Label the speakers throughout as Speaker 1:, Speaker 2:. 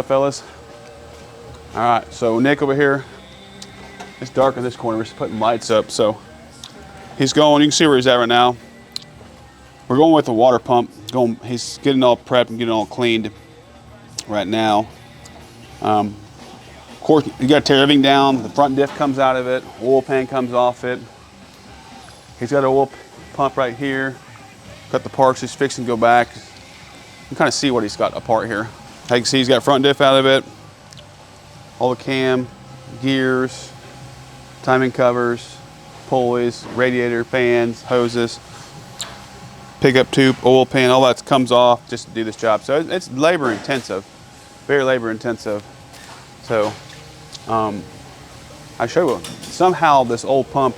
Speaker 1: up, fellas? All right, so Nick over here, it's dark in this corner. We're just putting lights up. So he's going, you can see where he's at right now. We're going with the water pump. He's getting all prepped and getting all cleaned right now. Of course, you got to tear everything down. The front diff comes out of it. Oil pan comes off it. He's got an oil pump right here. Got the parts he's fixing to go back. You can kind of see what he's got apart here. As you can see, he's got front diff out of it. All the cam, gears, timing covers, pulleys, radiator, fans, hoses, pickup tube, oil pan, all that comes off just to do this job. So it's labor intensive, very labor intensive. So I show you, somehow this old pump,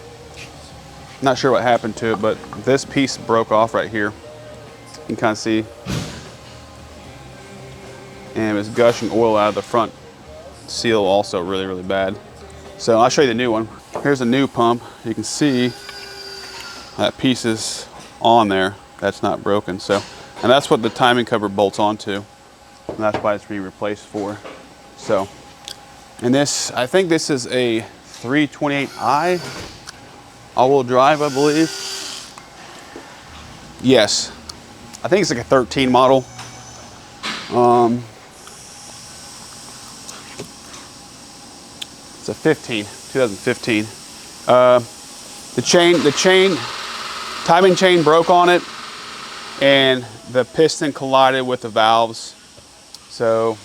Speaker 1: not sure what happened to it, but this piece broke off right here. You can kind of see. And it was gushing oil out of the front seal also really, really bad. So I'll show you the new one. Here's a new pump. You can see that piece is on there. That's not broken. So, and that's what the timing cover bolts onto. And that's why it's being replaced for. So, and this, I think this is a 328i all-wheel drive, I believe. Yes, I think it's like a 13 model. It's a 2015. The timing chain broke on it, and the piston collided with the valves. So,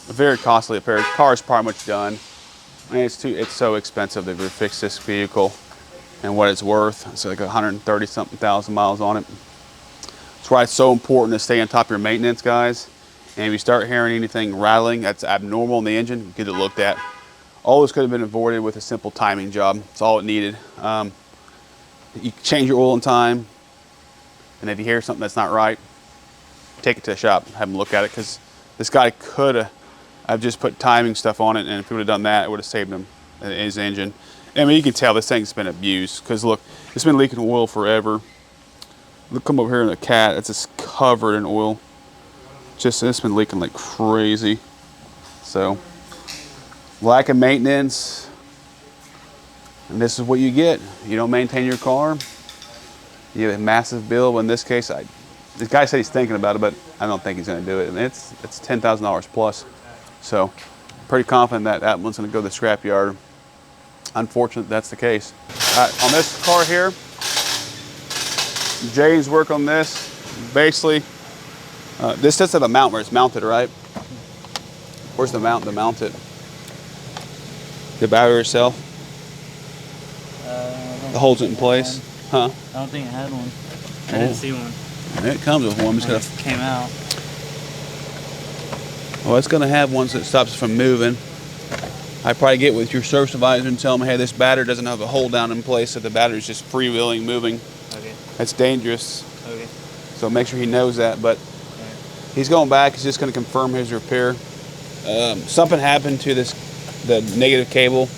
Speaker 1: a very costly repair. The car is pretty much done. I mean, it's so expensive to fix this vehicle and what it's worth. It's like 130-something thousand miles on it. That's why it's so important to stay on top of your maintenance, guys. And if you start hearing anything rattling that's abnormal in the engine, get it looked at. All this could have been avoided with a simple timing job. That's all it needed. You change your oil in time, and if you hear something that's not right, take it to the shop, have them look at it, because this guy could have just put timing stuff on it, and if he would have done that, it would have saved him in his engine. I mean, you can tell this thing's been abused, because look, it's been leaking oil forever. Look, come over here in the cat, it's just covered in oil. It's been leaking like crazy. So, lack of maintenance, and this is what you get. You don't maintain your car, you have a massive bill. But in this case, this guy said he's thinking about it, but I don't think he's going to do it. And it's $10,000 plus. So, pretty confident that that one's going to go to the scrapyard. Unfortunate that's the case. On this car here, Jay's work on this. Basically, this does have a mount where it's mounted, right? Where's the mount to mount it? The battery itself? That holds it in place? Huh?
Speaker 2: I don't think it had one. I didn't see one.
Speaker 1: It comes with one.
Speaker 2: It came out.
Speaker 1: Well, it's going to have one that stops it from moving. I probably get with your service advisor and tell them, hey, this battery doesn't have a hold down in place, so the battery's just freewheeling, moving.
Speaker 2: Okay. That's
Speaker 1: dangerous.
Speaker 2: Okay.
Speaker 1: So make sure he knows that. But he's going back. He's just going to confirm his repair. Something happened to the negative cable.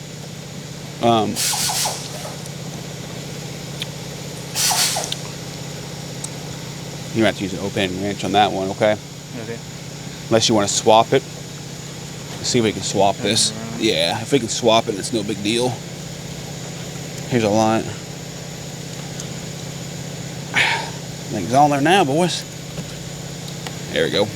Speaker 1: You have to use an open wrench on that one, okay?
Speaker 2: Okay.
Speaker 1: Unless you want to swap it. Let's see if we can swap this. Yeah, if we can swap it, it's no big deal. Here's a line. Things on there now, boys. There we go.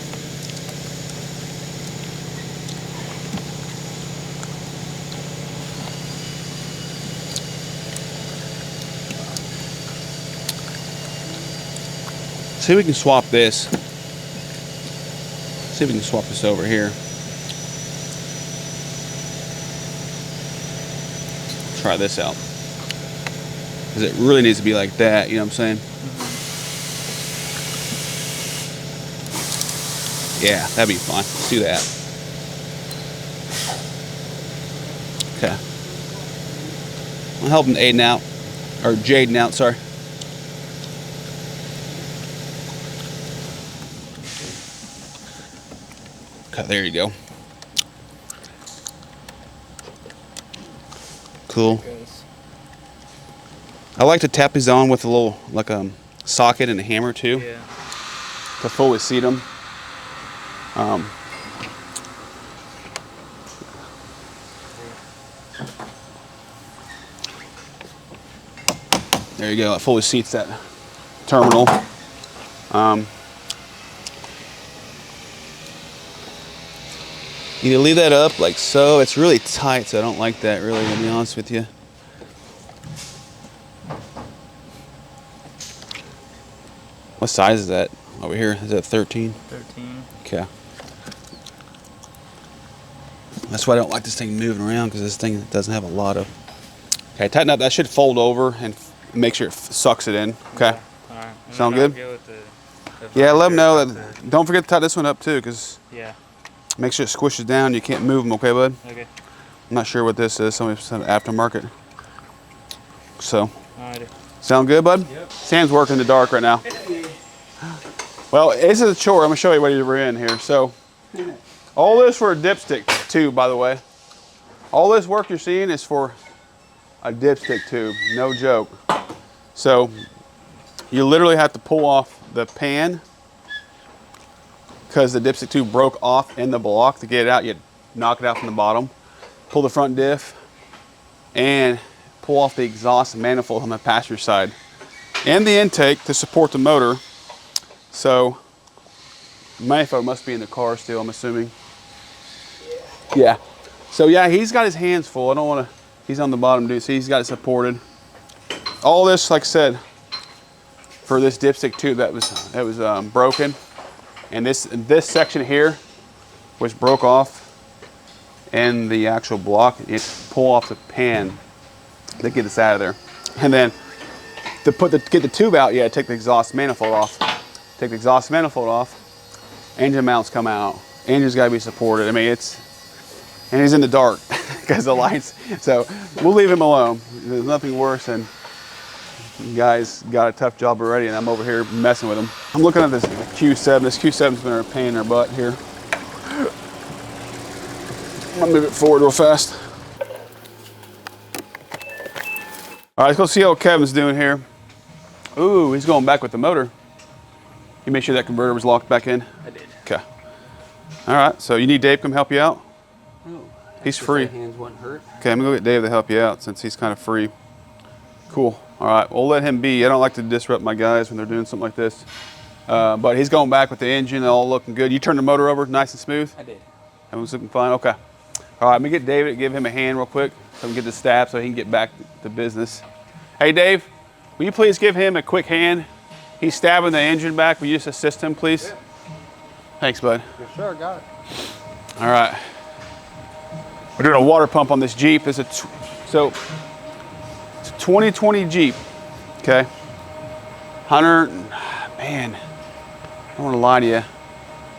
Speaker 1: See if we can swap this. See if we can swap this over here. Try this out. Because it really needs to be like that, you know what I'm saying? Yeah, that'd be fine. Let's do that. Okay. I'm helping Aiden out. Or Jaden out, sorry. Okay, there you go. Cool. I like to tap these on with a little, like a socket and a hammer too.
Speaker 2: Yeah.
Speaker 1: To fully seat them. There you go, it fully seats that terminal. You leave that up like so. It's really tight, so I don't like that really, to be honest with you. What size is that over here? Is that 13?
Speaker 2: 13.
Speaker 1: Okay. That's why I don't like this thing moving around, because this thing doesn't have a lot of... Okay, tighten up. That should fold over and make sure it sucks it in. Okay.
Speaker 2: All right.
Speaker 1: Sound good?
Speaker 2: The
Speaker 1: Yeah, let them know that. Don't forget to tie this one up too, because
Speaker 2: yeah.
Speaker 1: make sure it squishes down. You can't move them, okay, bud?
Speaker 2: Okay.
Speaker 1: I'm not sure what this is. Somebody said aftermarket. So,
Speaker 2: Alrighty.
Speaker 1: sound good, bud?
Speaker 2: Yep.
Speaker 1: Sam's working in the dark right now. Well, this is a chore. I'm gonna show you what we're in here. So, all this for a dipstick tube, by the way. All this work you're seeing is for a dipstick tube, no joke. So, you literally have to pull off the pan, because the dipstick tube broke off in the block. To get it out, you knock it out from the bottom, pull the front diff, and pull off the exhaust manifold on the passenger side, and the intake to support the motor. So, manifold must be in the car still, I'm assuming. Yeah. So yeah, he's got his hands full. I don't want to, he's on the bottom, dude. See, he's got it supported. All this, like I said, for this dipstick tube that was broken. And this section here, which broke off in the actual block, you pull off the pan to get this out of there. And then to get the tube out, yeah, take the exhaust manifold off. Take the exhaust manifold off, engine mounts come out. Engine's gotta be supported. I mean, and he's in the dark because the lights. So we'll leave him alone. There's nothing worse than you guys got a tough job already and I'm over here messing with him. I'm looking at this Q7. This Q7's been a pain in their butt here. I'm gonna move it forward real fast. All right, let's go see how Kevin's doing here. Ooh, he's going back with the motor. You make sure that converter was locked back in?
Speaker 2: I did.
Speaker 1: Okay. All right, so you need Dave to come help you out?
Speaker 3: Oh,
Speaker 1: He's free.
Speaker 3: Hands wouldn't hurt.
Speaker 1: Okay, I'm gonna go get Dave to help you out since he's kind of free. Cool. All right, we'll let him be. I don't like to disrupt my guys when they're doing something like this. But he's going back with the engine, all looking good. You turned the motor over nice and smooth?
Speaker 3: I did.
Speaker 1: Everyone's looking fine? Okay. All right, let me get David to give him a hand real quick so we can get the stab so he can get back to business. Hey, Dave, will you please give him a quick hand? He's stabbing the engine back. Will you just assist him, please? Yeah. Thanks, bud.
Speaker 3: Yes, sir, got it.
Speaker 1: All right. We're doing a water pump on this Jeep. It's a 2020 Jeep, okay? 100, man, I don't want to lie to you.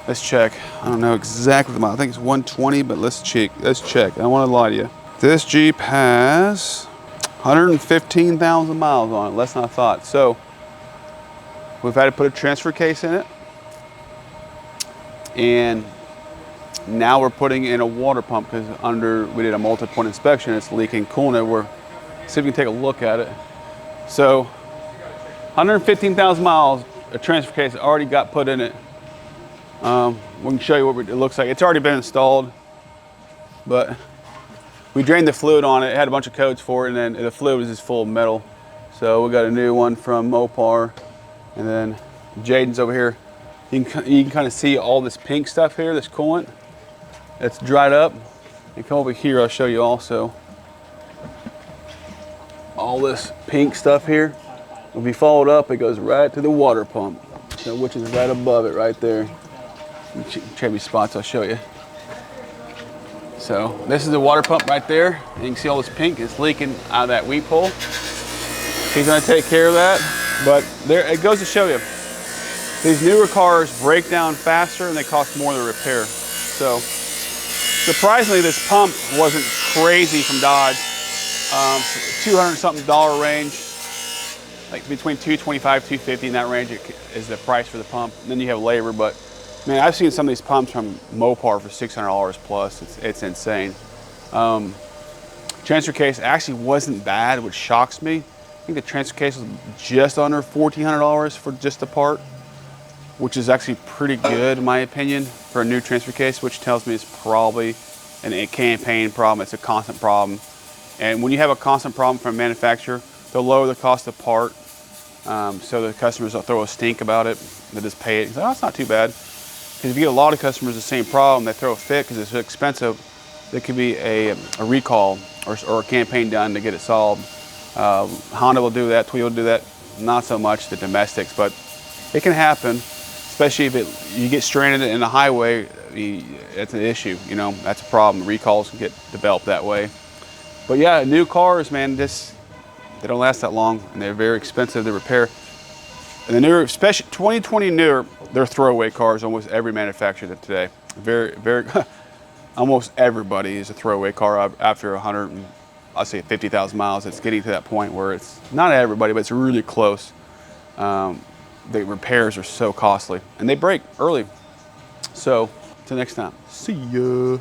Speaker 1: Let's check. I don't know exactly the mile. I think it's 120, but let's check. I don't want to lie to you. This Jeep has 115,000 miles on it, less than I thought. So we've had to put a transfer case in it. And now we're putting in a water pump because we did a multi-point inspection. It's leaking coolant. We're see if we can take a look at it. So 115,000 miles, a transfer case already got put in it. We can show you what it looks like. It's already been installed, but we drained the fluid on it. It had a bunch of codes for it, and then the fluid was just full of metal. So we got a new one from Mopar, and then Jaden's over here. You can kind of see all this pink stuff here, this coolant. It's dried up. And come over here, I'll show you also. All this pink stuff here. If you follow it up, it goes right to the water pump, so, which is right above it right there. Check these spots, I'll show you. So this is the water pump right there. And you can see all this pink is leaking out of that weep hole. He's gonna take care of that. But there, it goes to show you, these newer cars break down faster and they cost more to repair. So surprisingly, this pump wasn't crazy from Dodge. $200 something range, like between $225, $250 in that range is the price for the pump. And then you have labor, but man, I've seen some of these pumps from Mopar for $600 plus. It's insane. Transfer case actually wasn't bad, which shocks me. I think the transfer case was just under $1,400 for just the part, which is actually pretty good in my opinion for a new transfer case, which tells me it's probably a campaign problem. It's a constant problem. And when you have a constant problem from a manufacturer, they'll lower the cost of part, so the customers don't throw a stink about it. They just pay it. Oh, it's not too bad. Because if you get a lot of customers the same problem, they throw a fit because it's so expensive. There could be a recall or a campaign done to get it solved. Honda will do that, Toyota will do that. Not so much the domestics, but it can happen, especially if you get stranded in the highway. It's an issue, you know, that's a problem. Recalls can get developed that way. But yeah, new cars, man, they don't last that long, and they're very expensive to repair. And the newer, especially 2020 newer, they're throwaway cars. Almost every manufacturer today, almost everybody is a throwaway car after 100, I'll say 50,000 miles. It's getting to that point where it's not everybody, but it's really close. The repairs are so costly, and they break early. So, till next time, see ya.